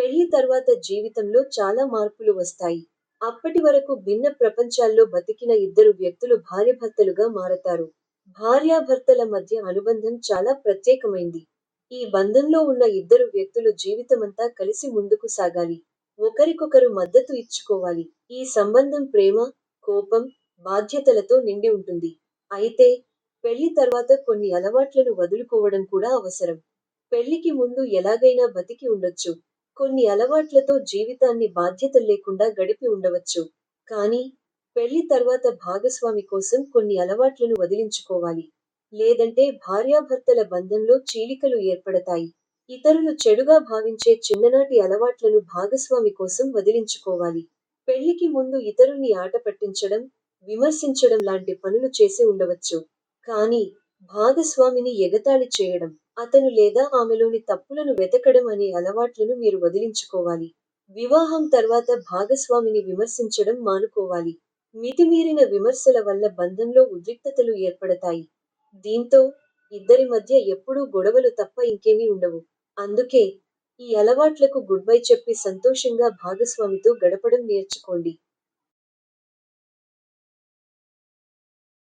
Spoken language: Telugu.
పెళ్లి తర్వాత జీవితంలో చాలా మార్పులు వస్తాయి. అప్పటి వరకు భిన్న ప్రపంచాల్లో బతికిన ఇద్దరు వ్యక్తులు భార్యాభర్తలుగా మారతారు. భార్యాభర్తల మధ్య అనుబంధం చాలా ప్రత్యేకమైంది. ఈ బంధంలో ఉన్న ఇద్దరు వ్యక్తులు జీవితమంతా కలిసి ముందుకు సాగాలి. ఒకరికొకరు మద్దతు ఇచ్చుకోవాలి. ఈ సంబంధం ప్రేమ, కోపం, బాధ్యతలతో నిండి ఉంటుంది. అయితే, పెళ్లి తర్వాత కొన్ని అలవాట్లను వదులుకోవడం కూడా అవసరం. పెళ్లికి ముందు ఎలాగైనా బతికి ఉండొచ్చు. కొన్ని అలవాట్లతో జీవితాన్ని బాధ్యతల్లేకుండా గడిపి ఉండవచ్చు. కానీ, పెళ్లి తర్వాత భాగస్వామి కోసం కొన్ని అలవాట్లను వదిలించుకోవాలి. లేదంటే భార్యాభర్తల బంధంలో చీలికలు ఏర్పడతాయి. ఇతరులు చెడుగా భావించే చిన్ననాటి అలవాట్లను భాగస్వామి కోసం వదిలించుకోవాలి. పెళ్లికి ముందు ఇతరుల్ని ఆట పట్టించడం, విమర్శించడం లాంటి పనులు చేసి ఉండవచ్చు. కానీ, భాగస్వామిని ఎగతాళి చేయడం, అతను లేదా ఆమెలోని తప్పులను వెతకడం అనే అలవాట్లను మీరు వదిలించుకోవాలి. వివాహం తర్వాత భాగస్వామిని విమర్శించడం మానుకోవాలి. మితిమీరిన విమర్శల వల్ల బంధంలో ఉద్రిక్తతలు ఏర్పడతాయి. దీంతో, ఇద్దరి మధ్య ఎప్పుడూ గొడవలు తప్ప ఇంకేమీ ఉండవు. అందుకే, ఈ అలవాట్లకు గుడ్ బై చెప్పి సంతోషంగా భాగస్వామితో గడపడం నేర్చుకోండి.